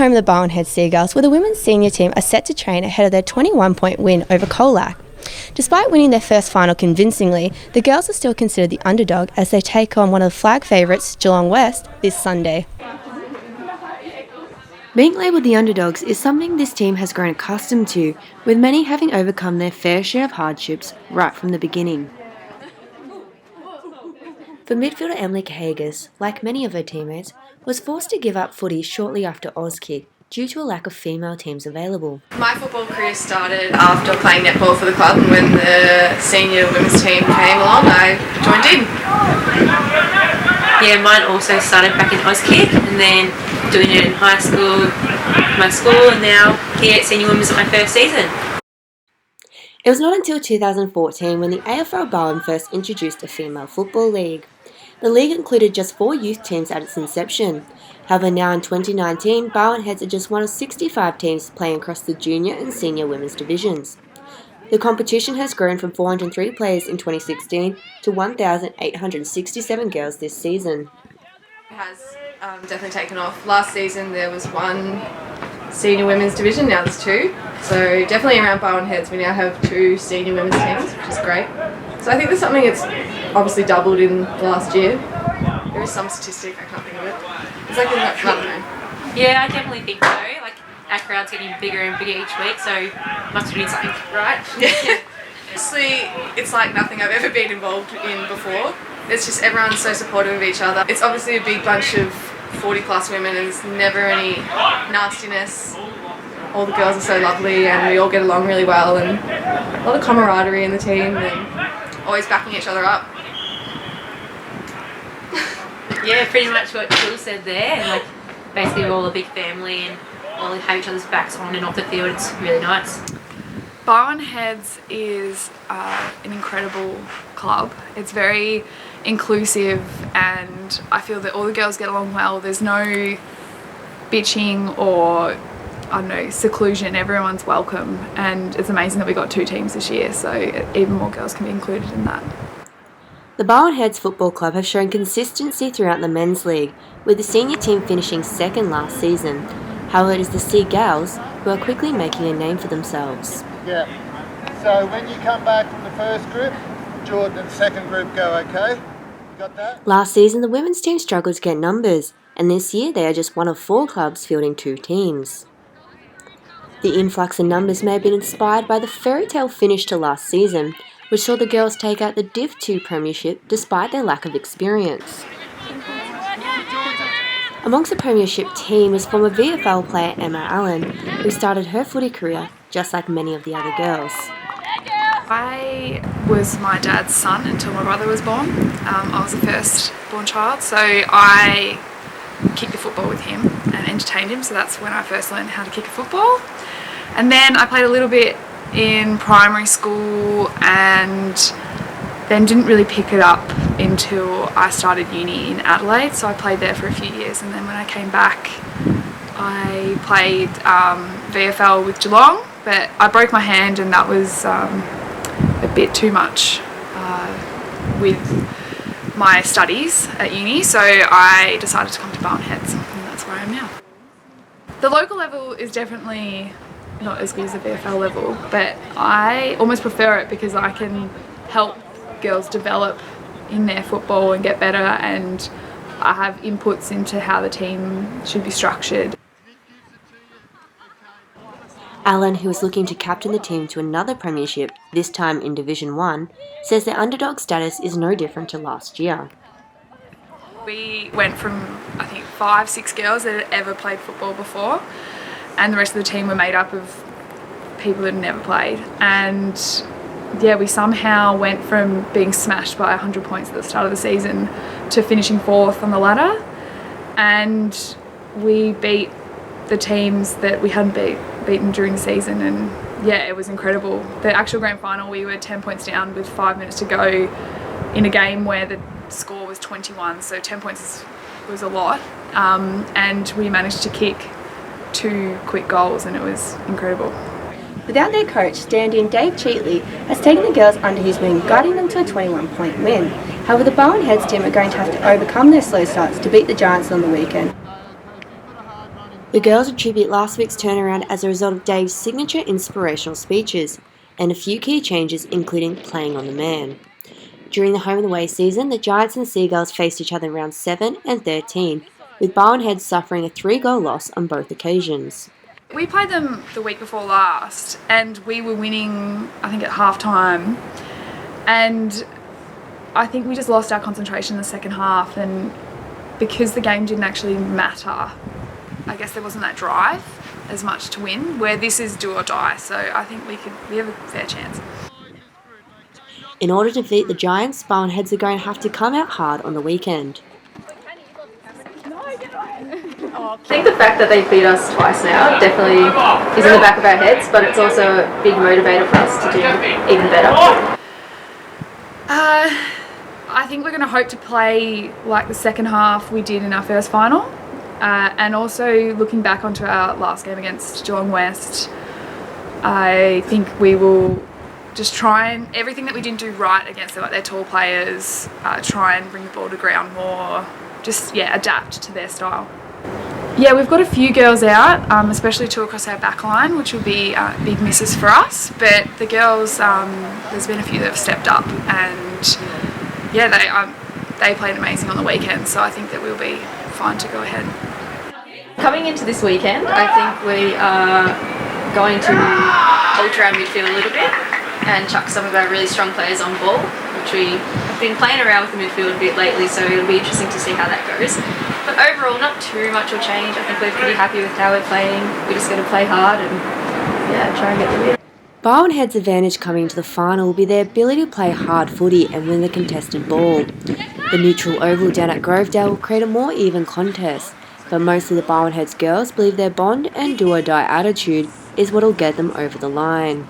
home of the Barwon Seagals, where the women's senior team are set to train ahead of their 21-point win over Colac. Despite winning their first final convincingly, the girls are still considered the underdog as they take on one of the flag favourites, Geelong West, this Sunday. Being labelled the underdogs is something this team has grown accustomed to, with many having overcome their fair share of hardships right from the beginning. For midfielder Emily Seagals, like many of her teammates, was forced to give up footy shortly after Auskick due to a lack of female teams available. My football career started after playing netball for the club, and when the senior women's team came along, I joined in. Yeah, mine also started back in Auskick and then doing it in high school, my school, and now here at Senior Women's at my first season. It was not until 2014 when the AFL Barwon first introduced a female football league. The league included just 4 youth teams at its inception. However, now in 2019, Barwon Heads are just one of 65 teams playing across the junior and senior women's divisions. The competition has grown from 403 players in 2016 to 1,867 girls this season. It has definitely taken off. Last season there was 1 senior women's division, now there's 2. So definitely around Barwon Heads we now have 2 senior women's teams, which is great. So I think there's something that's obviously doubled in the last year. There is some statistic, I can't think of it. It's like, I don't know. Yeah, I definitely think so. Like, our crowd's getting bigger and bigger each week, so must be something, right? Yeah. Honestly, it's like nothing I've ever been involved in before. It's just everyone's so supportive of each other. It's obviously a big bunch of 40 plus women and there's never any nastiness. All the girls are so lovely and we all get along really well, and a lot of camaraderie in the team and always backing each other up. Yeah, pretty much what Jill said there. And like, basically we're all a big family and all have each other's backs on and off the field. It's really nice. Barwon Heads is an incredible club. It's very inclusive and I feel that all the girls get along well. There's no bitching or, I don't know, seclusion. Everyone's welcome, and it's amazing that we got 2 teams this year, so even more girls can be included in that. The Barwon Heads Football Club have shown consistency throughout the men's league, with the senior team finishing second last season. However, it is the Seagals who are quickly making a name for themselves. Yeah. So when you come back from the first group, Jordan and second group go okay. You got that? Last season, the women's team struggled to get numbers, and this year they are just one of 4 clubs fielding 2 teams. The influx in numbers may have been inspired by the fairy tale finish to last season, which saw the girls take out the Div 2 Premiership despite their lack of experience. Amongst the Premiership team is former VFL player Emma Allen, who started her footy career just like many of the other girls. I was my dad's son until my brother was born. I was the first born child, so I kicked the football with him and entertained him, so that's when I first learned how to kick a football. And then I played a little bit in primary school and then didn't really pick it up until I started uni in Adelaide, so I played there for a few years, and then when I came back I played VFL with Geelong, but I broke my hand and that was a bit too much with my studies at uni, so I decided to come to Barwon Heads, and that's where I am now. The local level is definitely not as good as the VFL level, but I almost prefer it because I can help girls develop in their football and get better, and I have inputs into how the team should be structured. Allen, who is looking to captain the team to another premiership, this time in Division 1, says their underdog status is no different to last year. We went from, I think, 5-6 girls that had ever played football before, and the rest of the team were made up of people that had never played. And yeah, we somehow went from being smashed by 100 points at the start of the season to finishing 4th on the ladder, and we beat the teams that we hadn't beaten during the season, and yeah, it was incredible. The actual grand final, we were 10 points down with 5 minutes to go in a game where the score was 21, so 10 points was a lot, and we managed to kick 2 quick goals, and it was incredible. Without their coach, stand-in Dave Cheatley has taken the girls under his wing, guiding them to a 21-point win. However, the Barwon Heads team are going to have to overcome their slow starts to beat the Giants on the weekend. The girls attribute last week's turnaround as a result of Dave's signature inspirational speeches and a few key changes, including playing on the man. During the home and away season, the Giants and Seagals faced each other in rounds 7 and 13, with Barwon Heads suffering a 3-goal loss on both occasions. We played them the week before last and we were winning, I think, at half time, and I think we just lost our concentration in the second half, and because the game didn't actually matter, I guess there wasn't that drive as much to win, where this is do or die, so I think we have a fair chance. In order to defeat the Giants, Barwon Heads are going to have to come out hard on the weekend. I think the fact that they beat us twice now definitely is in the back of our heads, but it's also a big motivator for us to do even better. I think we're going to hope to play like the second half we did in our first final, and also looking back onto our last game against Geelong West, I think we will just try and everything that we didn't do right against their tall players, try and bring the ball to ground more, just adapt to their style. Yeah, we've got a few girls out, especially 2 across our back line, which will be big misses for us. But the girls, there's been a few that have stepped up, and they played amazing on the weekend. So I think that we'll be fine to go ahead. Coming into this weekend, I think we are going to alter our midfield a little bit and chuck some of our really strong players on ball, which we have been playing around with the midfield a bit lately, so it'll be interesting to see how that goes. But overall, not too much will change. I think we're pretty happy with how we're playing. We're just going to play hard and try and get the win. Barwon Heads' advantage coming into the final will be their ability to play hard footy and win the contested ball. The neutral oval down at Grovedale will create a more even contest, but mostly the Barwon Heads girls believe their bond and do-or-die attitude is what will get them over the line.